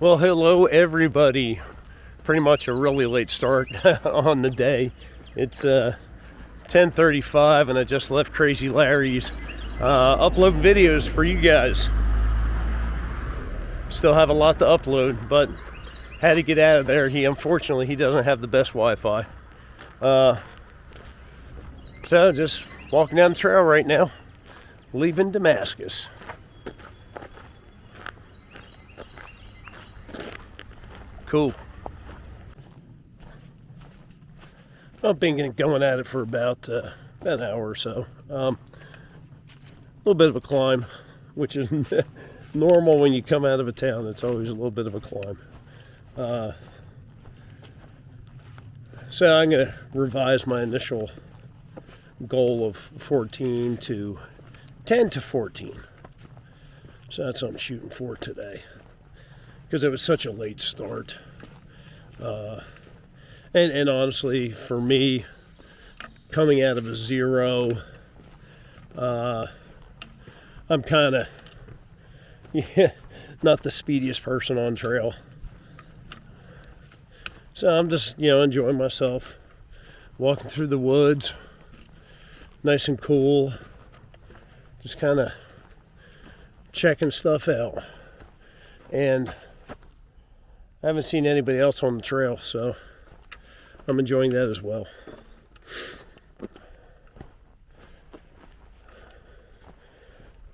Well, hello everybody. Pretty much a really late start on the day. It's 10:35 and I just left Crazy Larry's uploading videos for you guys. Still have a lot to upload, but had to get out of there. Unfortunately he doesn't have the best Wi-Fi. So just walking down the trail right now, leaving Damascus. Cool. I've been going at it for about an hour or so. A little bit of a climb, which is normal when you come out of a town. It's always a little bit of a climb. So I'm going to revise my initial goal of 10 to 14. So that's what I'm shooting for today, because it was such a late start. And honestly, for me, coming out of a zero, I'm kind of not the speediest person on trail. So I'm just, enjoying myself, walking through the woods, nice and cool, just kind of checking stuff out. And I haven't seen anybody else on the trail, so I'm enjoying that as well.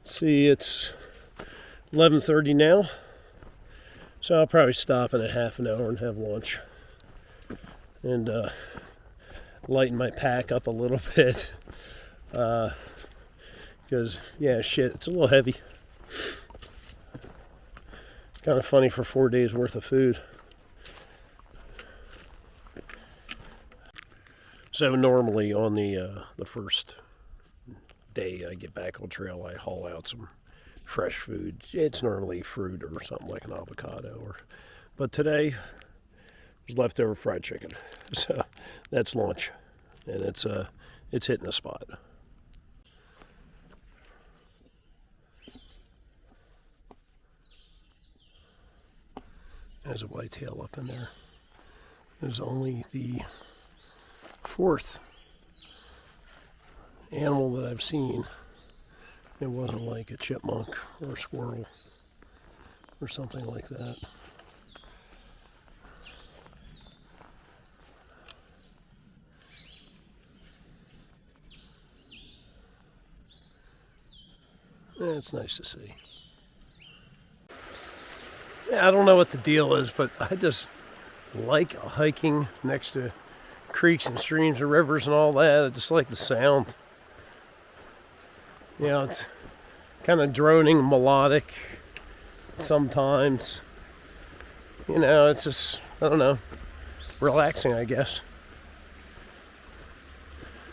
See, it's 11:30 now, so I'll probably stop in a half an hour and have lunch and lighten my pack up a little bit, because it's a little heavy. Kind of funny for 4 days worth of food. So normally on the first day I get back on trail, I haul out some fresh food. It's normally fruit or something like an avocado, but today was leftover fried chicken. So that's lunch, and it's hitting the spot. There's a whitetail up in there. There's only the fourth animal that I've seen. It wasn't like a chipmunk or a squirrel or something like that. It's nice to see. I don't know what the deal is, but I just like hiking next to creeks and streams and rivers and all that. I just like the sound. It's kind of droning, melodic sometimes. It's just, I don't know, relaxing, I guess.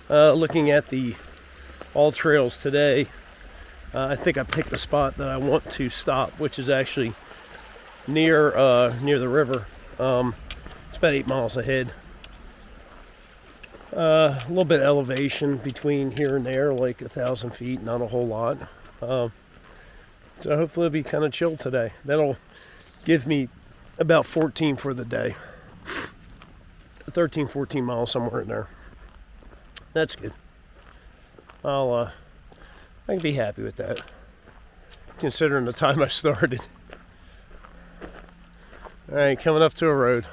Looking at the all trails today, I think I picked a spot that I want to stop, which is actually near the river. It's about 8 miles ahead. A little bit of elevation between here and there, like 1,000 feet, not a whole lot. So hopefully it'll be kind of chill today. That'll give me about 14 for the day. 13, 14 miles, somewhere in there. That's good. I can be happy with that, considering the time I started. All right, coming up to a road.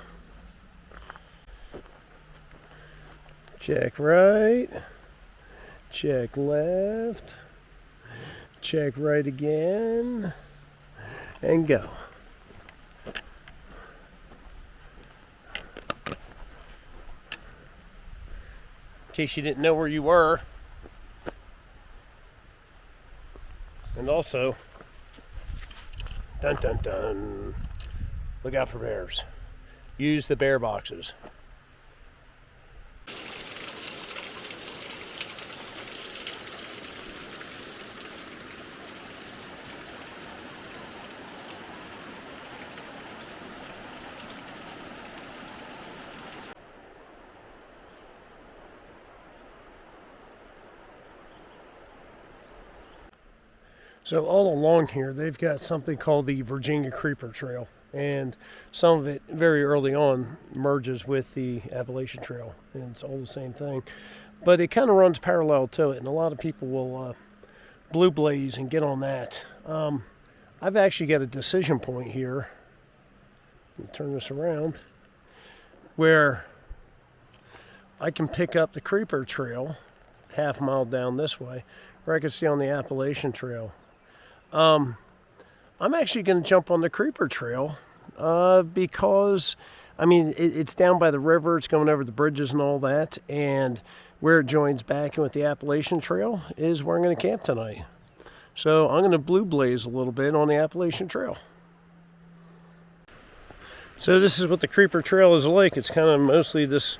Check right, check left, check right again, and go. In case you didn't know where you were. And also, dun dun dun, look out for bears. Use the bear boxes. So all along here, they've got something called the Virginia Creeper Trail. And some of it very early on merges with the Appalachian Trail, and it's all the same thing. But it kind of runs parallel to it, and a lot of people will blue blaze and get on that. I've actually got a decision point here. Let me turn this around, where I can pick up the Creeper Trail half mile down this way, where I can see on the Appalachian Trail. I'm actually going to jump on the Creeper Trail because, I mean, it's down by the river. It's going over the bridges and all that. And where it joins back in with the Appalachian Trail is where I'm going to camp tonight. So I'm going to blue blaze a little bit on the Appalachian Trail. So this is what the Creeper Trail is like. It's kind of mostly this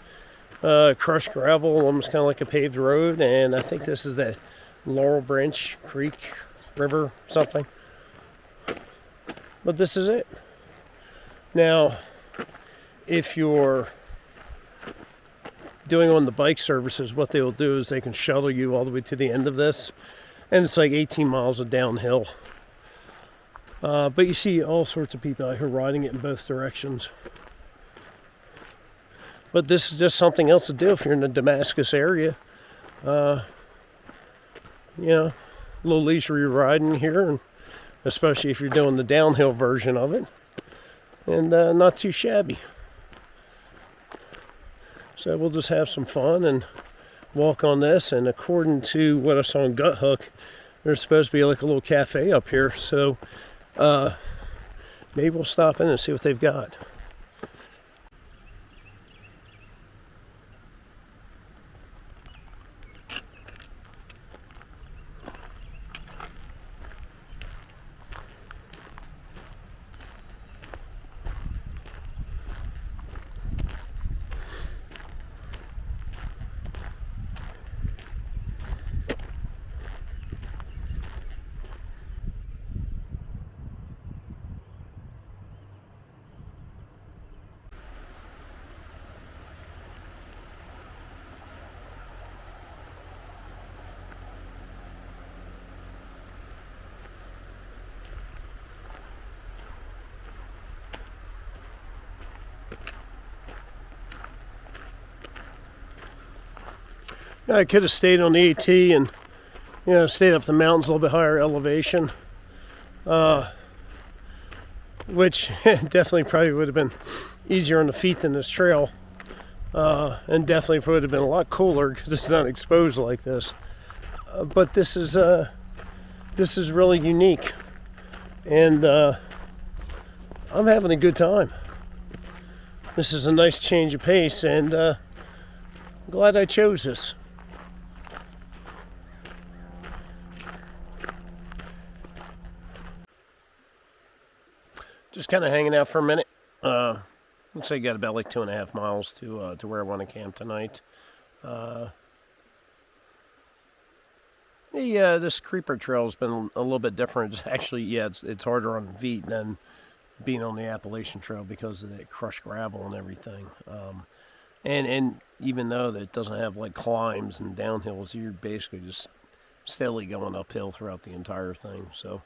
crushed gravel, almost kind of like a paved road. And I think this is that Laurel Branch Creek River something. But this is it. Now, if you're doing on the bike services, what they will do is they can shuttle you all the way to the end of this. And it's like 18 miles of downhill. But you see all sorts of people out here riding it in both directions. But this is just something else to do if you're in the Damascus area. You know, a little leisurely riding here, and especially if you're doing the downhill version of it. And not too shabby. So we'll just have some fun and walk on this. And according to what I saw on Gut Hook, there's supposed to be like a little cafe up here. So maybe we'll stop in and see what they've got. I could have stayed on the AT and, you know, stayed up the mountains a little bit higher elevation, which definitely probably would have been easier on the feet than this trail, and definitely would have been a lot cooler because it's not exposed like this. But this is really unique, and I'm having a good time. This is a nice change of pace, and I'm glad I chose this. Just kind of hanging out for a minute. Looks like I got about like 2.5 miles to where I want to camp tonight. This Creeper Trail has been a little bit different. It's actually, yeah, it's harder on the feet than being on the Appalachian Trail because of that crushed gravel and everything. And even though that it doesn't have like climbs and downhills, you're basically just steadily going uphill throughout the entire thing. So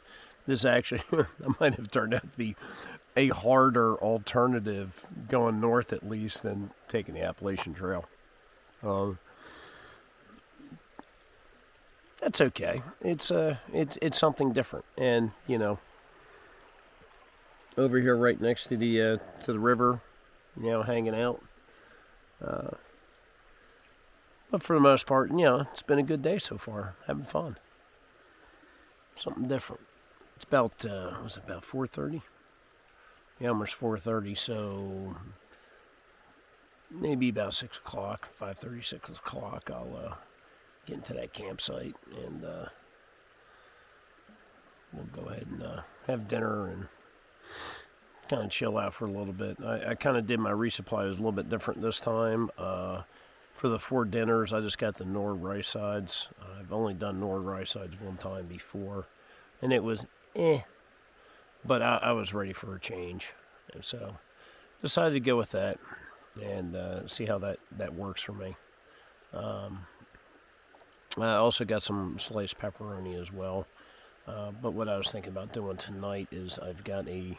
this actually might have turned out to be a harder alternative going north at least than taking the Appalachian Trail. That's okay. It's something different, and you know, over here right next to the river, you know, hanging out. But for the most part, you know, it's been a good day so far. Having fun. Something different. It's about, was it about 4:30? Yeah, almost 4:30, so maybe about 6 o'clock, 5:30, 6 o'clock, I'll get into that campsite, and we'll go ahead and have dinner and kind of chill out for a little bit. I kind of did my resupply. It was a little bit different this time. For the 4 dinners, I just got the Nord rice sides. I've only done Nord rice sides one time before, and it was but I was ready for a change, and so decided to go with that and see how that works for me. I also got some sliced pepperoni as well, but what I was thinking about doing tonight is I've got a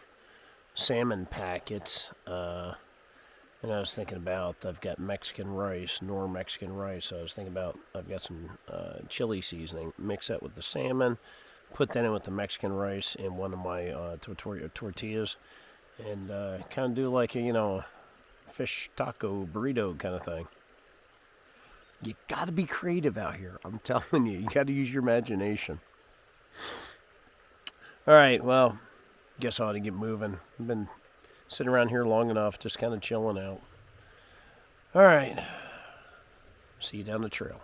salmon packets. And I was thinking about, I've got Mexican rice, Mexican rice. I was thinking about, I've got some chili seasoning. Mix that with the salmon, put that in with the Mexican rice in one of my tortillas, and kind of do like a, fish taco burrito kind of thing. You got to be creative out here. I'm telling you, you got to use your imagination. All right, well, guess I ought to get moving. I've been sitting around here long enough, just kind of chilling out. All right. See you down the trail.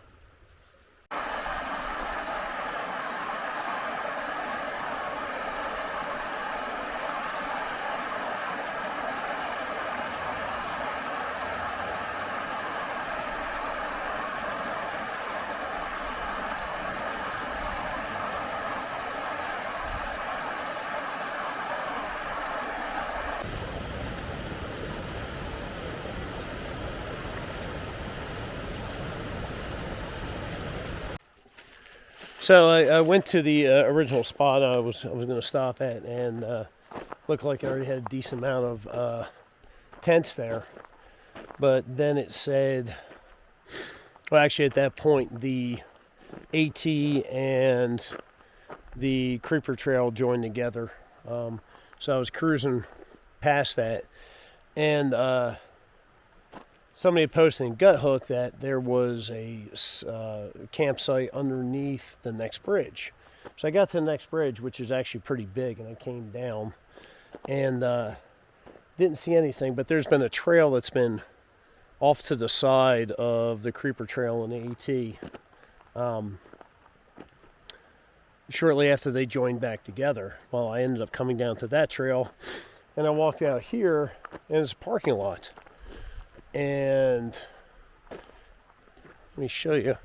So I went to the original spot I was going to stop at, and looked like I already had a decent amount of tents there. But then it said, well, actually at that point the AT and the Creeper Trail joined together. So I was cruising past that, and somebody had posted in Gut Hook that there was a campsite underneath the next bridge. So I got to the next bridge, which is actually pretty big, and I came down and didn't see anything. But there's been a trail that's been off to the side of the Creeper Trail and the AT shortly after they joined back together. Well, I ended up coming down to that trail, and I walked out here, and it's a parking lot. And let me show you.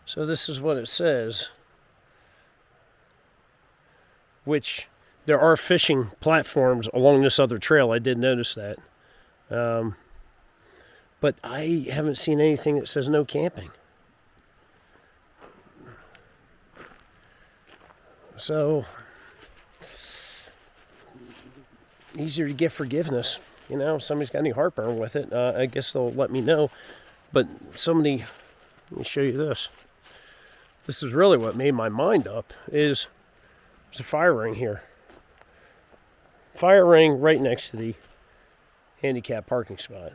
So this is what it says, which there are fishing platforms along this other trail. I did notice that. But I haven't seen anything that says no camping. So, easier to get forgiveness. If somebody's got any heartburn with it, I guess they'll let me know. But let me show you this. This is really what made my mind up, there's a fire ring here. Fire ring right next to the handicap parking spot.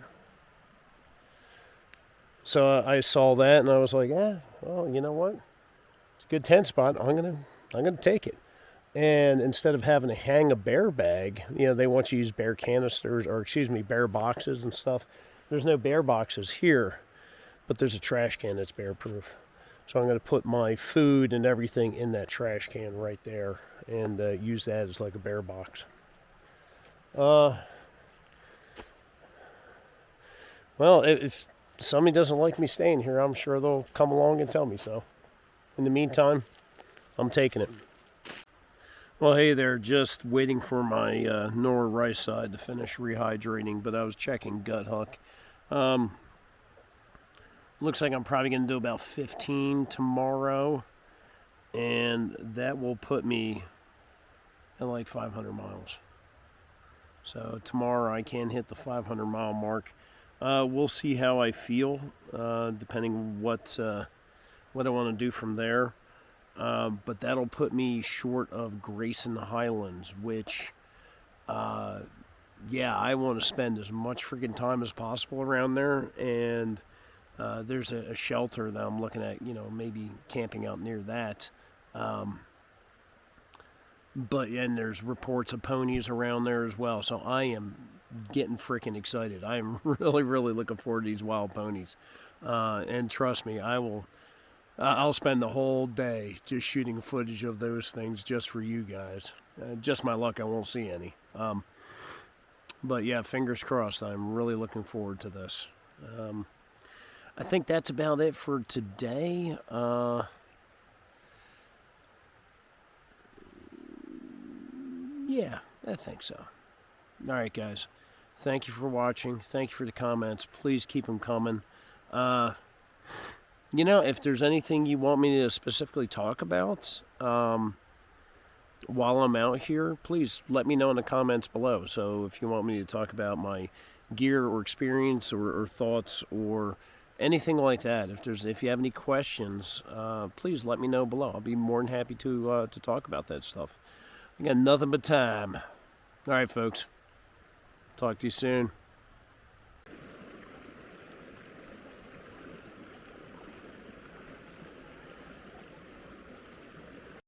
So I saw that and I was like, well, you know what? It's a good tent spot. I'm gonna take it. And instead of having to hang a bear bag, they want you to use bear canisters, or bear boxes and stuff. There's no bear boxes here, but there's a trash can that's bear proof. So I'm going to put my food and everything in that trash can right there and use that as like a bear box. Well, if somebody doesn't like me staying here, I'm sure they'll come along and tell me so. In the meantime, I'm taking it. Well, hey there, just waiting for my Nora rice side to finish rehydrating, but I was checking Gut Hook. Looks like I'm probably going to do about 15 tomorrow, and that will put me at like 500 miles. So tomorrow I can hit the 500 mile mark. We'll see how I feel, depending what I want to do from there. But that'll put me short of Grayson Highlands, which, I want to spend as much freaking time as possible around there. And there's a shelter that I'm looking at, maybe camping out near that. And there's reports of ponies around there as well. So I am getting freaking excited. I am really, really looking forward to these wild ponies. And trust me, I'll spend the whole day just shooting footage of those things just for you guys. Just my luck, I won't see any. But yeah, fingers crossed. I'm really looking forward to this. I think that's about it for today. Yeah, I think so. All right, guys. Thank you for watching. Thank you for the comments. Please keep them coming. If there's anything you want me to specifically talk about, while I'm out here, please let me know in the comments below. So if you want me to talk about my gear or experience or thoughts or anything like that, if you have any questions, please let me know below. I'll be more than happy to talk about that stuff. I got nothing but time. All right, folks. Talk to you soon.